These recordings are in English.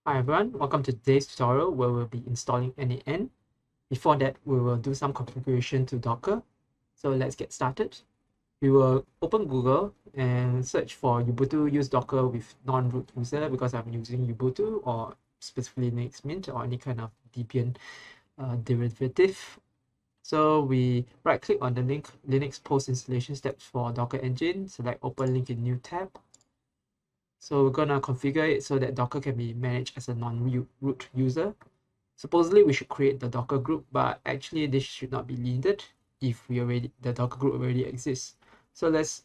Hi everyone, welcome to today's tutorial where we'll be installing n8n. Before that, we will do some configuration to Docker. So let's get started. We will open Google and search for Ubuntu use Docker with non-root user because I'm using Ubuntu or specifically Linux Mint or any kind of Debian derivative. So we right click on the link Linux post installation steps for Docker engine, select open link in new tab. So we're gonna configure it so that Docker can be managed as a non-root user. Supposedly we should create the Docker group, but actually this should not be needed if the Docker group already exists. So let's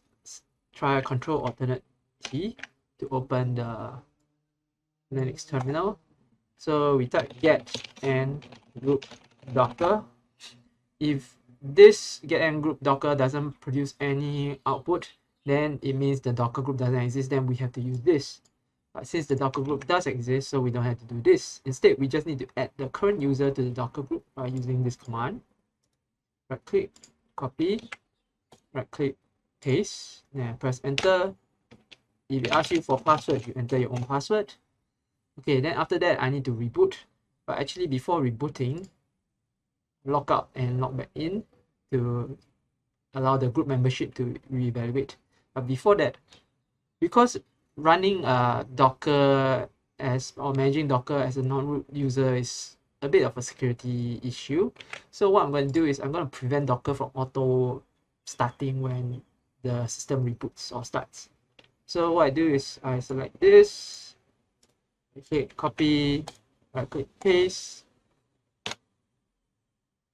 try Control Alternate T to open the Linux terminal. So we type get and group Docker. If this get and group Docker doesn't produce any output, then it means the Docker group doesn't exist. Then we have to use this. But since the Docker group does exist, so we don't have to do this. Instead, we just need to add the current user to the Docker group by using this command. Right click, copy, right click, paste, and press enter. If it asks you for password, you enter your own password. Okay, then after that, I need to reboot. But actually, before rebooting, log out and log back in to allow the group membership to reevaluate. But before that, because running Docker or managing Docker as a non-root user is a bit of a security issue. So what I'm going to do is I'm going to prevent Docker from auto starting when the system reboots or starts. So what I do is I select this, click copy, right click paste.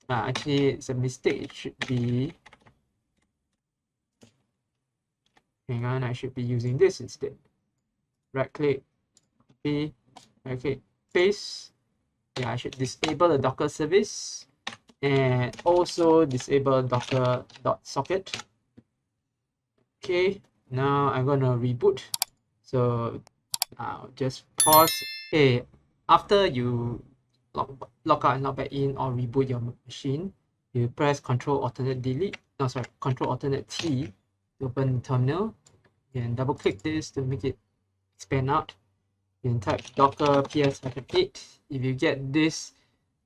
Actually, it's a mistake. It should be, hang on, I should be using this instead. Right click, copy, right click, paste. Yeah, I should disable the Docker service and also disable docker.socket. Okay, now I'm gonna reboot. So I'll just pause. Okay, after you log out and log back in or reboot your machine, you press Control Alternate Delete. No, sorry, Control Alternate T to open the terminal. And double click this to make it expand out. You can type docker ps-8. If you get this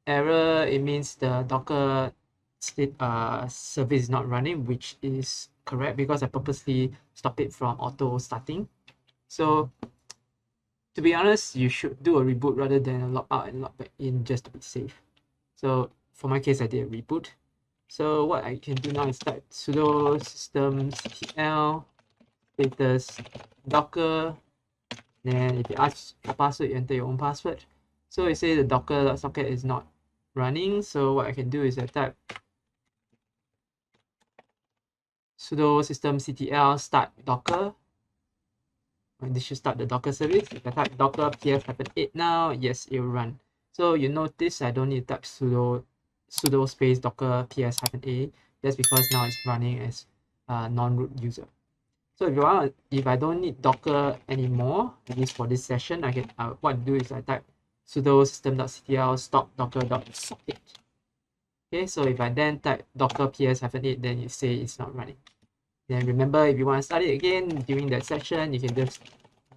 error, it means the Docker service is not running, which is correct because I purposely stopped it from auto starting. So to be honest, you should do a reboot rather than a log out and log back in just to be safe. So for my case, I did a reboot. So what I can do now is type sudo systemctl status docker. Then if you ask for password, you enter your own password. So it says the docker.socket is not running. So what I can do is I type sudo systemctl start docker. And this should start the Docker service. If I type docker ps-8 now, yes, it will run. So you notice I don't need to type sudo space docker ps-a. That's because now it's running as a non-root user. So if I don't need Docker anymore, at least for this session, I can what I do is I type sudo system.ctl stop docker.socket. Okay, so if I then type docker ps-8, then you say it's not running. Then remember, if you want to start it again during that session, you can just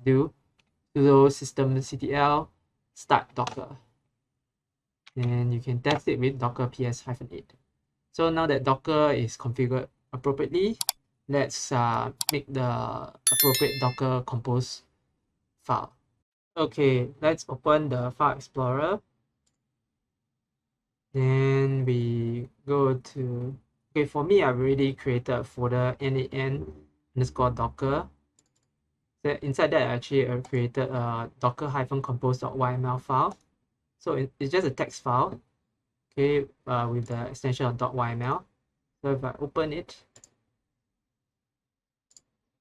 do sudo systemctl start docker. And you can test it with docker ps-8. So now that Docker is configured appropriately, let's make the appropriate docker compose file. Okay, let's open the file explorer. Then we go to, okay, for me, I've already created a folder n8n_docker. Inside that, I actually created a docker-compose.yml file. So it's just a text file, okay, with the extension of .yml. So if I open it,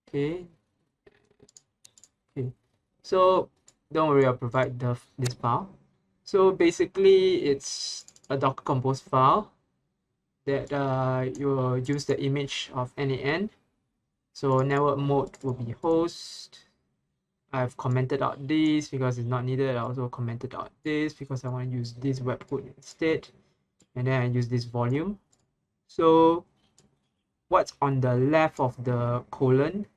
okay, so don't worry, I'll provide this file. So basically, it's a Docker Compose file that you will use the image of n8n. So network mode will be host. I've commented out this because it's not needed. I also commented out this because I want to use this webhook instead. And then I use this volume. So what's on the left of the colon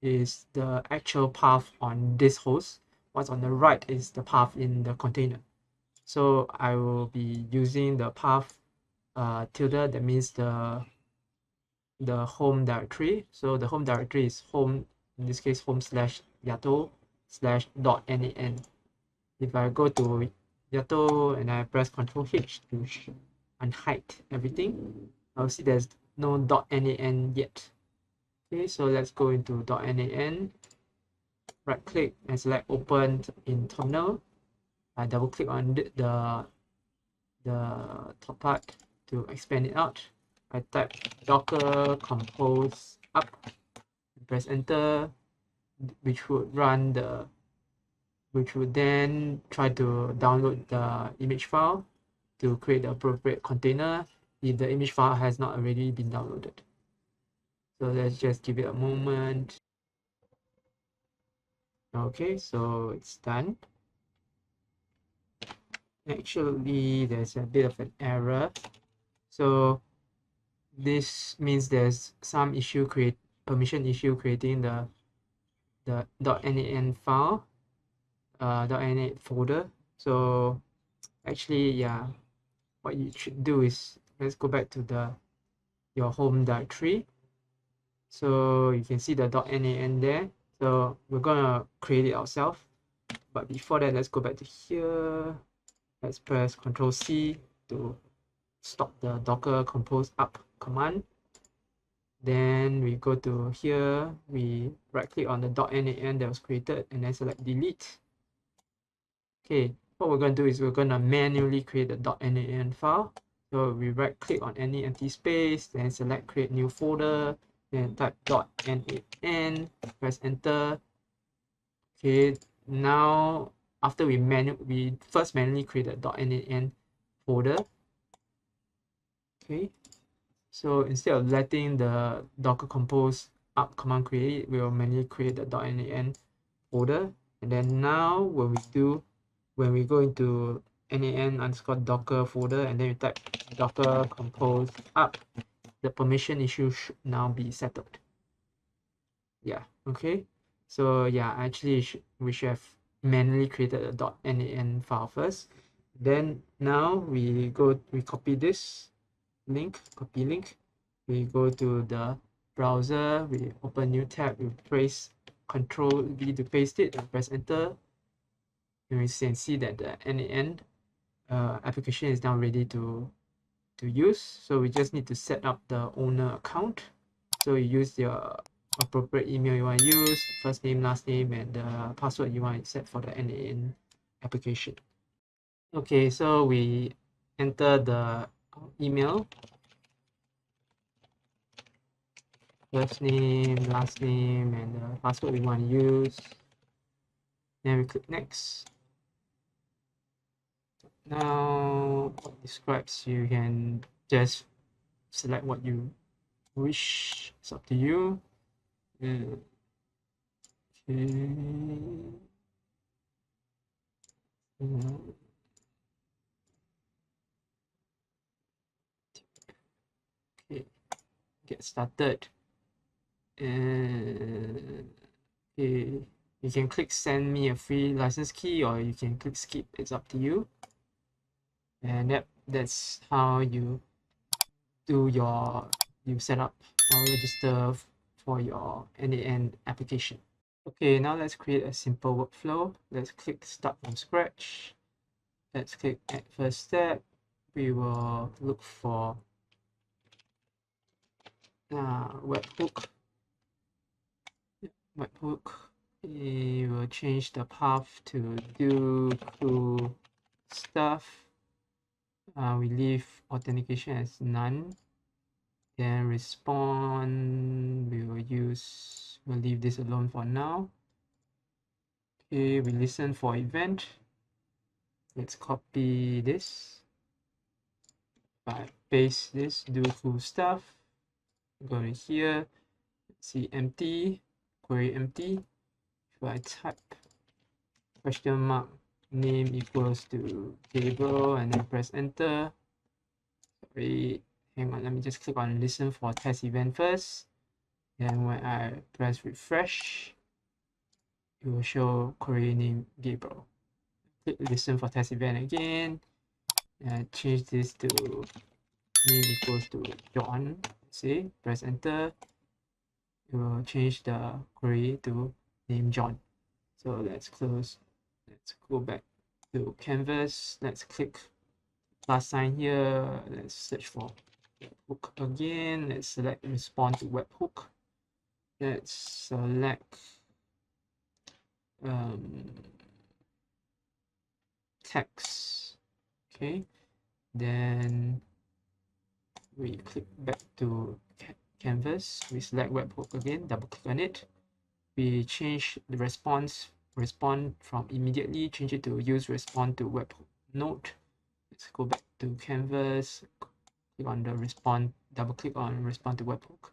is the actual path on this host, what's on the right is the path in the container. So I will be using the path tilde, that means the home directory. So the home directory is home, in this case home slash yato slash .nan. If I go to yato and I press Ctrl H to unhide everything, I'll see there's no .nan yet. Okay, so let's go into .nan, right click and select open in terminal. I double click on the top part to expand it out. I type docker compose up, press enter, which would then try to download the image file to create the appropriate container if the image file has not already been downloaded. So let's just give it a moment. Okay, so it's done. Actually, there's a bit of an error. So this means there's some permission issue creating the .nan file, .nan folder. So actually, yeah, what you should do is, let's go back to your home directory. So you can see the .nan there. So we're gonna create it ourselves. But before that, let's go back to here. Let's press Ctrl C to stop the docker compose up command. Then we go to here, we right click on the .nan that was created and then select delete. Okay, what we're going to do is we're going to manually create the .nan file. So we right click on any empty space, then select create new folder, then type .n8n, press enter. Okay, now after we first manually created .nan folder. Okay, so instead of letting the docker compose up command create it, we will manually create the .nan folder. And then now when we go into nan_docker folder and then we type docker compose up, the permission issue should now be settled. Yeah, okay. So yeah, actually we should have manually created a .nan file first. Then now we copy this link, we go to the browser, we open new tab, we press Ctrl V to paste it and press enter. And we can see that the n8n application is now ready to use. So we just need to set up the owner account. So you use your appropriate email you want to use, first name, last name, and the password you want to set for the n8n application. Okay, so we enter the email, first name, last name, and the password we want to use. Then we click next. Now, what describes, you can just select what you wish. It's up to you. Okay. Okay, get started. And okay, you can click send me a free license key, or you can click skip. It's up to you. And that's how you set up or register for your n8n application. Okay, now let's create a simple workflow. Let's click start from scratch. Let's click add first step. We will look for webhook. We will change the path to do cool stuff. We leave authentication as none. Then respond, we'll leave this alone for now. Okay, we listen for event. Let's copy this. Paste this, do cool stuff. Go to here, see empty, query empty. If I type question mark name equals to table and then press enter. Sorry, hang on, let me just click on listen for test event first. Then when I press refresh, it will show query name Gabriel. Click listen for test event again, and change this to name equals to John. Say, press enter. It will change the query to name John. So let's close. Let's go back to canvas. Let's click plus sign here. Let's search for webhook again. Let's select respond to webhook. Let's select text. Okay, then we click back to canvas. We select webhook again, double click on it. We change the respond from immediately, change it to use respond to webhook node. Let's go back to canvas, click on the respond, double click on respond to webhook.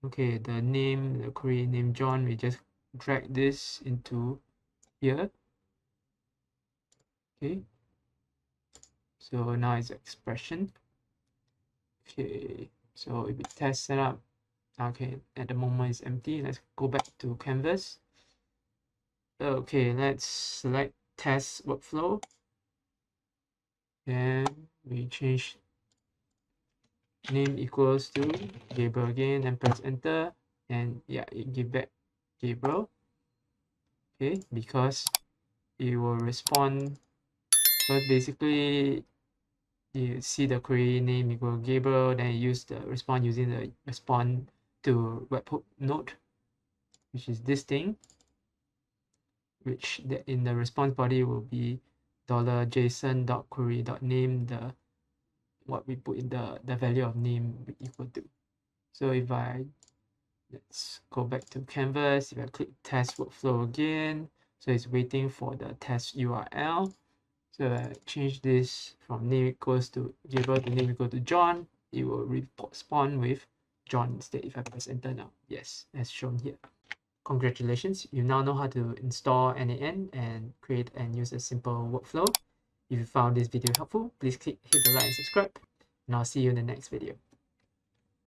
Okay, the name, the query name John, we just drag this into here. Okay, so now it's expression. Okay, so if we test setup, okay, at the moment it's empty. Let's go back to canvas. Okay, let's select test workflow. Then we change name equals to Gabriel again, and press enter, and yeah, it give back Gabriel. Okay, because it will respond. But basically, you see the query name equal Gabriel, then you use the respond using the respond to webhook node, which is this thing, which in the response body will be $json.query.name, the what we put in the value of name equal to. So if let's go back to canvas, if I click test workflow again, so it's waiting for the test URL. So I change this from name equals to Gabriel to name equal to John, it will respond with John instead if I press enter now. Yes, as shown here. Congratulations, you now know how to install n8n and create and use a simple workflow. If you found this video helpful, please hit the like and subscribe, and I'll see you in the next video.